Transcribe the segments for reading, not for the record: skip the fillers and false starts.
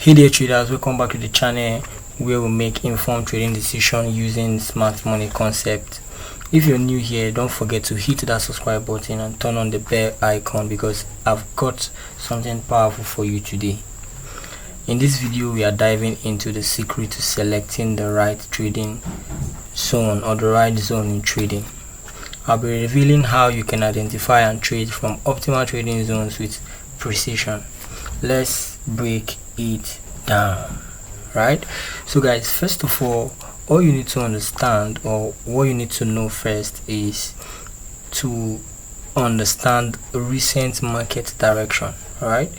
Hey there traders, welcome back to the channel where we make informed trading decisions using smart money concept. If you're new here, don't forget to hit that subscribe button and turn on the bell icon because I've got something powerful for you today. In this video, we are diving into the secret to selecting the right trading zone or the right zone in trading. I'll be revealing how you can identify and trade from optimal trading zones with precision. Let's break it down. Right, so guys, first of all you need to understand, or what you need to know first, is to understand recent market direction. Right,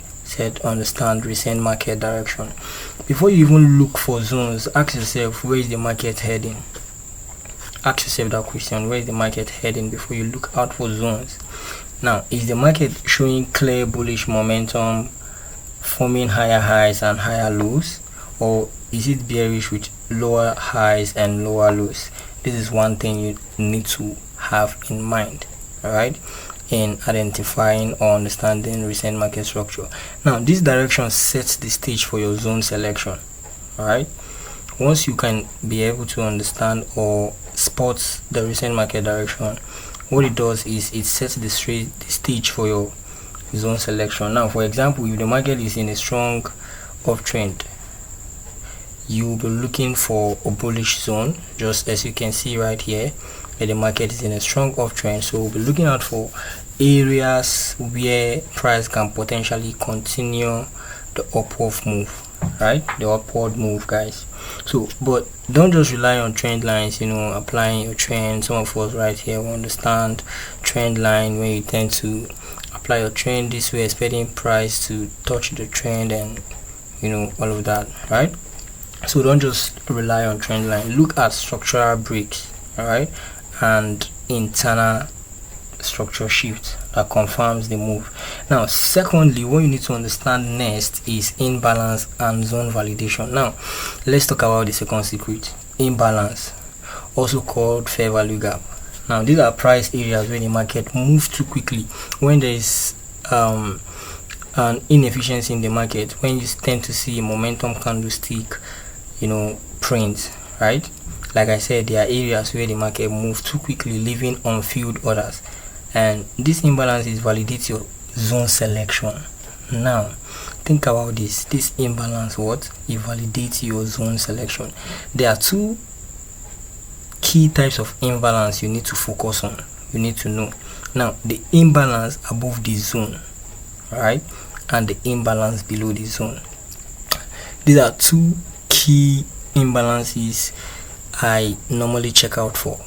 understand recent market direction. Before you even look for zones, ask yourself, where is the market heading? Ask yourself that question, where is the market heading, before you look out for zones. Now, is the market showing clear bullish momentum, forming higher highs and higher lows, or is it bearish with lower highs and lower lows? This is one thing you need to have in mind, all right, in identifying or understanding recent market structure. Now, this direction sets the stage for your zone selection. All right, once you can be able to understand or spot the recent market direction, what it does is it sets the stage for your zone selection. Now, for example, if the market is in a strong uptrend, you will be looking for a bullish zone, just as you can see right here, where the market is in a strong uptrend. So we'll be looking out for areas where price can potentially continue the upward move, right? The upward move, guys. So, but don't just rely on trend lines, applying your trend. Some of us right here will understand trend line, when you tend to apply your trend this way, expecting price to touch the trend and all of that, right? So don't just rely on trend line, look at structural breaks, all right, and internal structure shift that confirms the move. Now, secondly, what you need to understand next is imbalance and zone validation. Now, let's talk about the second secret: imbalance, also called fair value gap. Now, these are price areas where the market moves too quickly, when there is an inefficiency in the market, when you tend to see momentum candlestick print, right? Like I said, there are areas where the market moves too quickly, leaving unfilled orders, and this imbalance is validate your zone selection. Now, think about this imbalance, what it validates your zone selection. There are two key types of imbalance you need to focus on, you need to know. Now, the imbalance above the zone, right, and the imbalance below the zone. These are two key imbalances I normally check out for,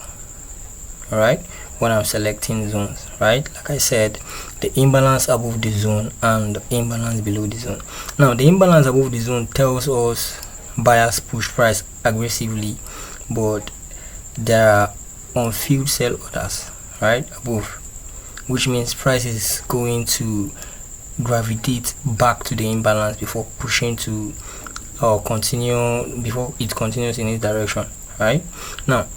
all right, when I'm selecting zones, right? Like I said, the imbalance above the zone and the imbalance below the zone. Now, the imbalance above the zone tells us buyers push price aggressively, but there are unfilled sell orders right above, which means price is going to gravitate back to the imbalance before pushing to before it continues in its direction, right? Now,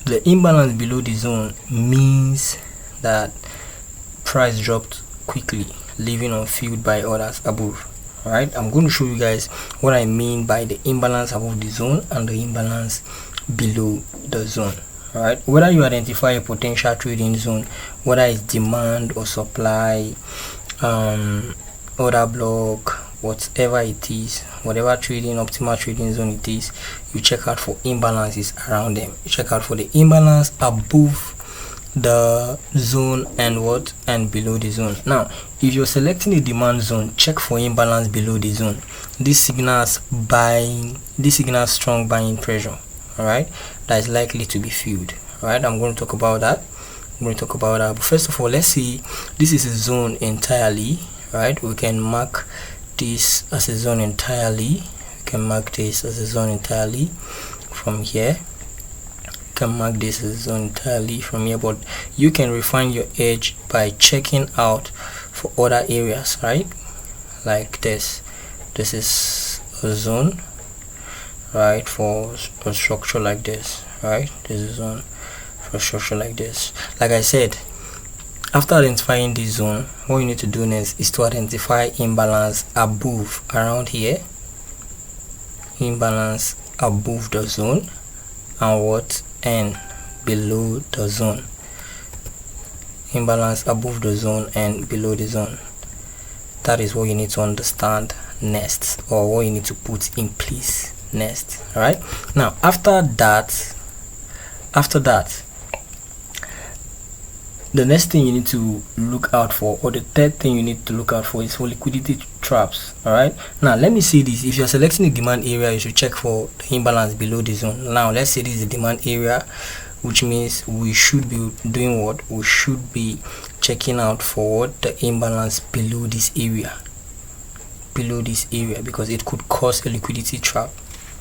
the imbalance below the zone means that price dropped quickly, leaving unfilled by orders above. All right, I'm going to show you guys what I mean by the imbalance above the zone and the imbalance below the zone. All right, whether you identify a potential trading zone, whether it's demand or supply, order block, whatever it is, whatever optimal trading zone it is, you check out for imbalances around them. You check out for the imbalance above the zone and below the zone. Now, if you're selecting a demand zone, check for imbalance below the zone. This signals strong buying pressure, all right, that is likely to be filled. All right, I'm going to talk about that. But first of all, let's see, this is a zone entirely, right? We can mark this as a zone entirely. From here. You can mark this as a zone entirely from here, but you can refine your edge by checking out for other areas, right? Like this is a zone, right, for a structure like this, right? This is a zone for a structure like this. Like I said, After identifying this zone, what you need to do next is to identify imbalance above, around here, imbalance above the zone and what, and below the zone. Imbalance above the zone and below the zone. That is what you need to understand next, or what you need to put in place next. All right, now after that, the next thing you need to look out for, or the third thing you need to look out for, is for liquidity traps. All right, now let me say this: if you're selecting the demand area, you should check for the imbalance below the zone. Now let's say this is the demand area, which means we should be doing what? We should be checking out for what? The imbalance below this area, because it could cause a liquidity trap.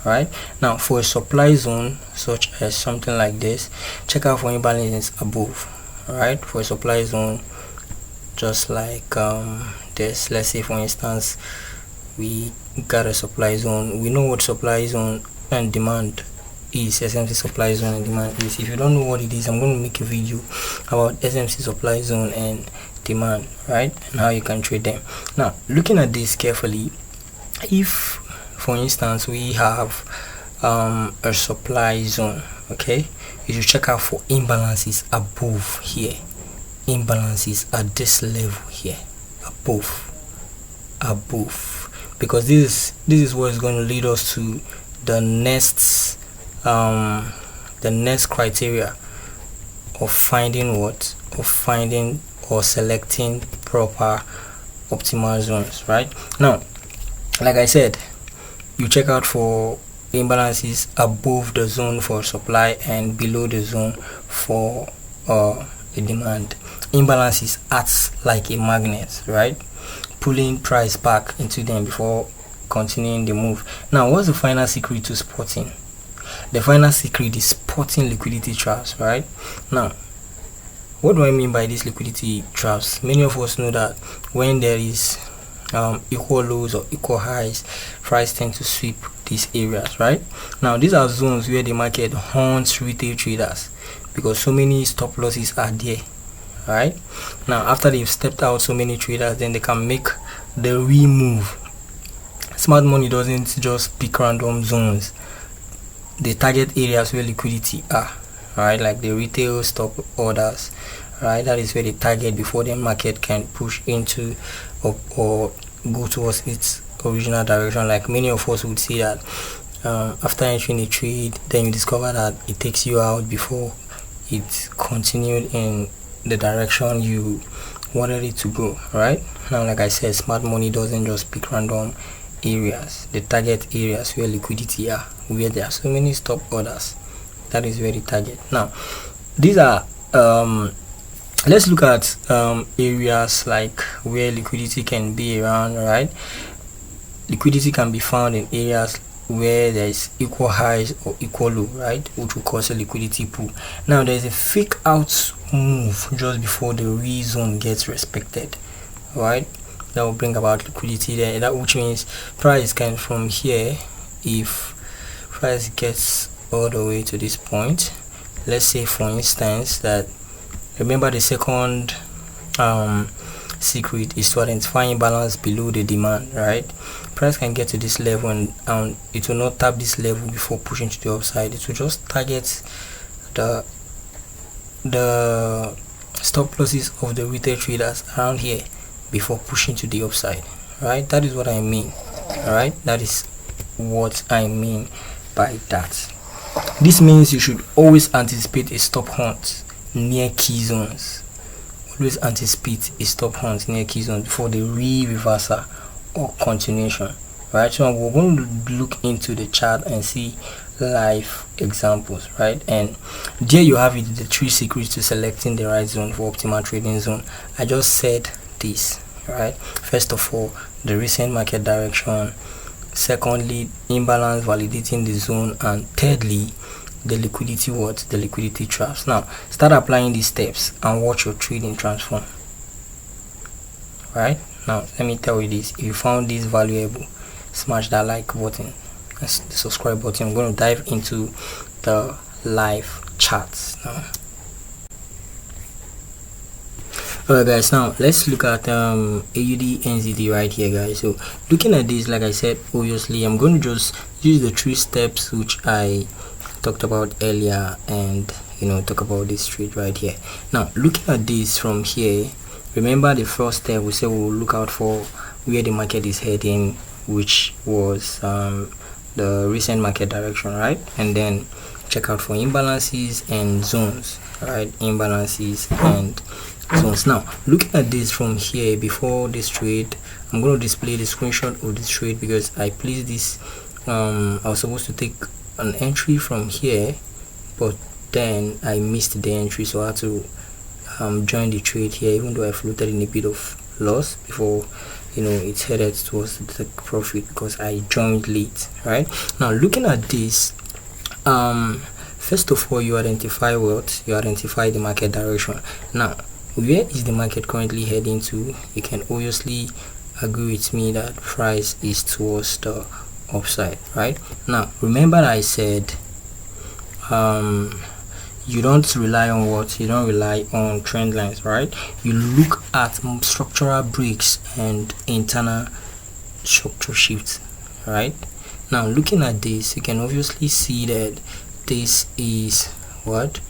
Right, now for a supply zone such as something like this, check out for imbalance above. All right, for a supply zone just like this, let's say for instance we got a supply zone. We know what supply zone and demand is. SMC supply zone and demand is. If you don't know what it is, I'm going to make a video about SMC supply zone and demand, right, and how you can trade them. Now looking at this carefully, if for instance we have a supply zone, okay, you should check out for imbalances above here, imbalances at this level here, above, because this is what is going to lead us to the next criteria of finding what, of finding or selecting proper optimal zones. Right, now like I said, you check out for imbalances above the zone for supply and below the zone for the demand. Imbalances acts like a magnet, right, pulling price back into them before continuing the move. Now what's the final secret to spotting? The final secret is spotting liquidity traps. Right, now what do I mean by these liquidity traps? Many of us know that when there is equal lows or equal highs, price tend to sweep these areas. Right, now these are zones where the market haunts retail traders because so many stop losses are there. Right, now after they've stepped out so many traders, then they can make the remove. Smart money doesn't just pick random zones, they target areas where liquidity are. Right, like the retail stop orders. Right, that is where they target before the market can push into or go towards its original direction. Like many of us would see that after entering a trade, then you discover that it takes you out before it continued in the direction you wanted it to go. Right, now like I said, smart money doesn't just pick random areas, they target areas where liquidity are, where there are so many stop orders. That is where they target. Now these are let's look at areas like where liquidity can be around. Right, liquidity can be found in areas where there is equal highs or equal low, right, which will cause a liquidity pool. Now there is a fake out move just before the rezone gets respected. Right, that will bring about liquidity there, that which means price can from here, if price gets all the way to this point, let's say for instance that, remember the second secret is to identify imbalance below the demand. Right, price can get to this level and it will not tap this level before pushing to the upside. It will just target the stop losses of the retail traders around here before pushing to the upside. Right, that is what I mean. All right, that is what I mean by that. This means you should always anticipate a stop hunt near key zones. Always anticipate a stop hunt near key zones before the reversal or continuation. Right, so we're going to look into the chart and see live examples. Right, and there you have it, the 3 secrets to selecting the right zone for optimal trading zone. I just said this. Right, first of all, the recent market direction, secondly, imbalance validating the zone, and thirdly, the liquidity the liquidity traps. Now start applying these steps and watch your trading transform. Right, now let me tell you this: if you found this valuable, smash that like button and the subscribe button. I'm going to dive into the live charts now. Alright guys, now let's look at AUD NZD right here guys. So looking at this, like I said, obviously I'm going to just use the 3 steps which I talked about earlier and talk about this trade right here. Now looking at this from here, remember the first step we said we'll look out for where the market is heading, which was the recent market direction, right? And then check out for imbalances and zones, right? Imbalances and zones. Now looking at this from here, before this trade, I'm going to display the screenshot of this trade because I placed this I was supposed to take an entry from here, but then I missed the entry, so I had to join the trade here, even though I floated in a bit of loss before it's headed towards the profit because I joined late. Right now, looking at this, first of all, you identify the market direction. Now where is the market currently heading to? You can obviously agree with me that price is towards the upside. Right now, remember I said you don't rely on trend lines, right? You look at structural breaks and internal structure shifts. Right now, looking at this, you can obviously see that this is what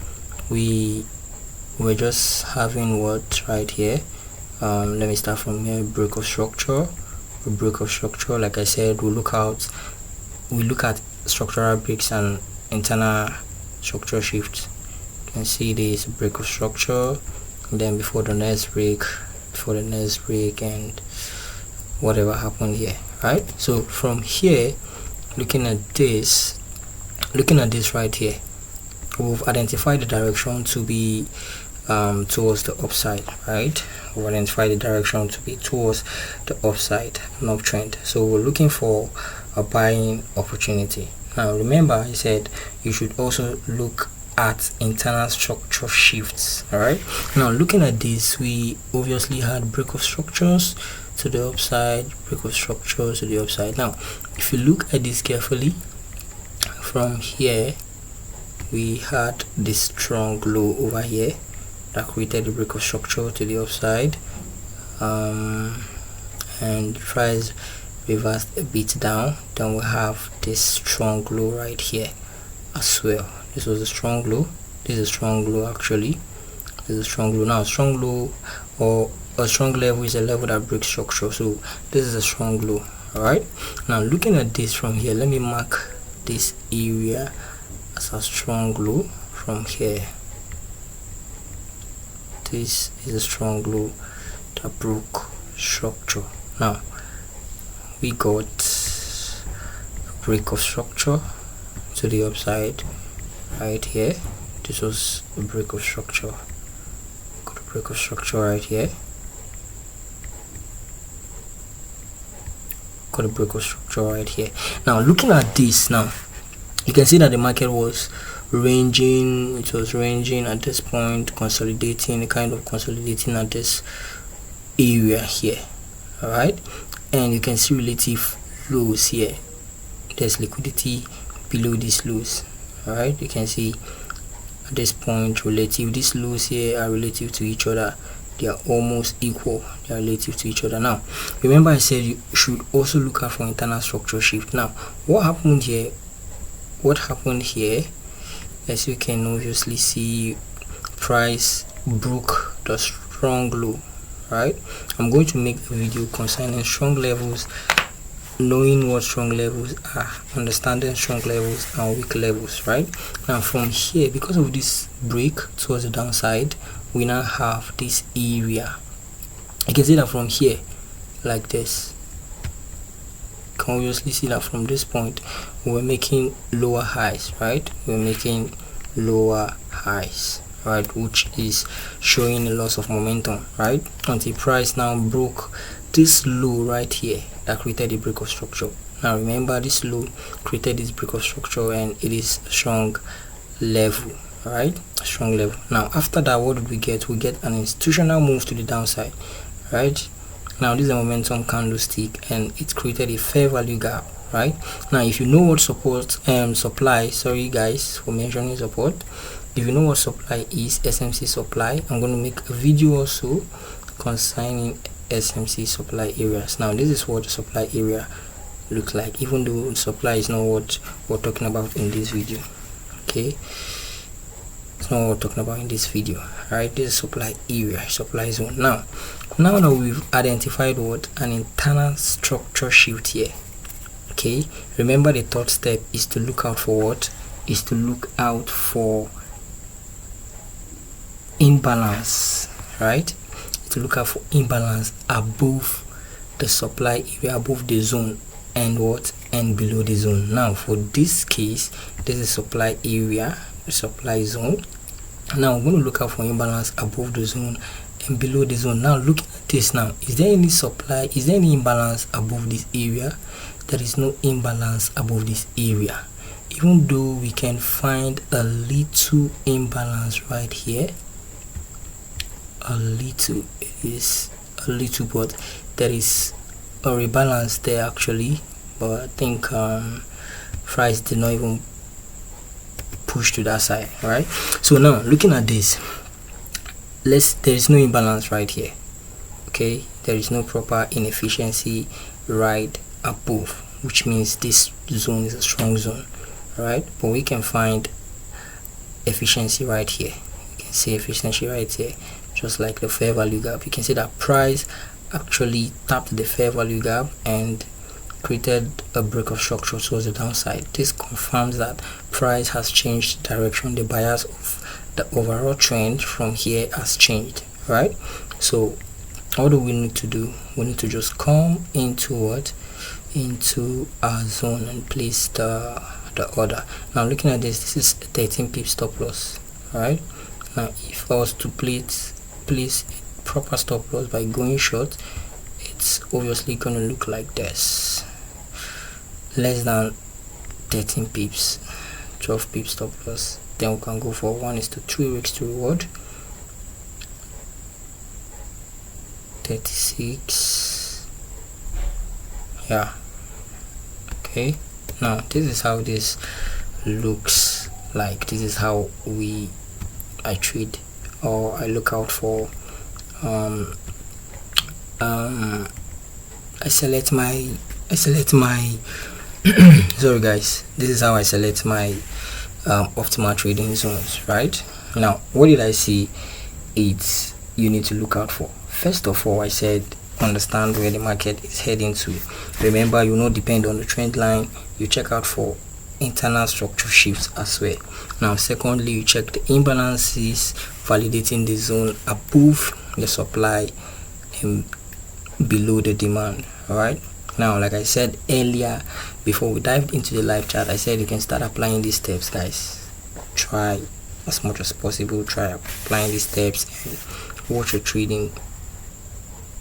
we're just having right here. Let me start from here. Break of structure. Like I said, we look at structural breaks and internal structure shifts. You can see this break of structure, and then before the next break, and whatever happened here. Right, so from here, looking at this right here, we've identified the direction to be towards the upside. Right, we've identified the direction to be towards the upside, an uptrend. So we're looking for a buying opportunity. Now remember I said you should also look at internal structure shifts. All right, now looking at this, we obviously had break of structures to the upside, now if you look at this carefully, from here we had this strong low over here that created the break of structure to the upside, and price reversed a bit down. Then we have this strong low right here as well. This was a strong low. This is a strong low actually. This is a strong low. Now strong low or a strong level is a level that breaks structure. So this is a strong low. Alright. Now looking at this from here, let me mark this area as a strong low from here. This is a strong low that broke structure. Now we got a break of structure to the upside right here. This was a break of structure. Got a break of structure right here. Got a break of structure right here. Now looking at this, now you can see that the market was ranging. It was ranging at this point, consolidating at this area here. All right, and you can see relative lows here. There's liquidity below these lows. All right, you can see at this point these lows here are relative to each other. They are almost equal. They are relative to each other. Now remember I said you should also look out for internal structure shift. Now what happened here, as you can obviously see, price broke the strong low. Right, I'm going to make a video concerning strong levels, knowing what strong levels are, understanding strong levels and weak levels. Right now, from here, because of this break towards the downside, we now have this area. You can see that from here, like this. You can obviously see that from this point we're making lower highs. Right, right, which is showing a loss of momentum, right, until price now broke this low right here that created a break of structure. Now remember, this low created this break of structure and it is a strong level. Right, strong level. Now after that, what did we get? We get an institutional move to the downside. Right, now this is a momentum candlestick and it created a fair value gap. Right now, if you know what supply, sorry guys for mentioning support, if you know what supply is, SMC supply, I'm going to make a video also concerning SMC supply areas. Now this is what the supply area look like, even though supply is not what we're talking about in this video. Okay, it's not what we're talking about in this video. Right, this is supply area, supply zone. Now that we've identified what an internal structure shift here, okay, remember the third step is to look out for what is to look out for imbalance, right? To look out for imbalance above the supply area, above the zone, and what, and below the zone. Now for this case, this is supply area, the supply zone. Now we're going to look out for imbalance above the zone and below the zone. Now look at this. Now, is there any supply, is there any imbalance above this area? There is no imbalance above this area, even though we can find a little imbalance right here. A little, it is a little, but there is a rebalance there actually, but I think price did not even push to that side. All right, so now looking at this, there is no imbalance right here. Okay, there is no proper inefficiency right above, which means this zone is a strong zone. All right, but we can find efficiency right here. You can see efficiency right here, just like the fair value gap. You can see that price actually tapped the fair value gap and created a break of structure towards the downside. This confirms that price has changed direction. The bias of the overall trend from here has changed, right? So what do we need to do? We need to just come into what, into our zone and place the order. Now looking at this is 13 pip stop loss. All right, now if I was to place proper stop loss by going short, it's obviously going to look like this, less than 13 pips, 12 pips stop loss. Then we can go for 1:3 weeks to reward, 36. Yeah, okay. Now this is how this looks like. This is how I trade, or I look out for I select my sorry guys, this is how I select my optimal trading zones. Right now, what did I see it's you need to look out for? First of all, I said understand where the market is heading to. Remember, you not depend on the trend line. You check out for internal structure shifts as well. Now secondly, you check the imbalances validating the zone above the supply and below the demand. All right, now like I said earlier, before we dived into the live chat, I said you can start applying these steps, guys. Try as much as possible, try applying these steps and watch your trading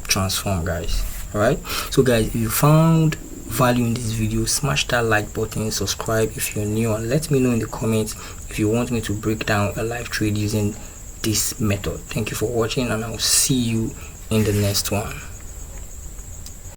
transform, guys. All right, so guys, if you found value in this video, smash that like button, subscribe if you're new, and let me know in the comments if you want me to break down a live trade using this method. Thank you for watching, and I'll see you in the next one.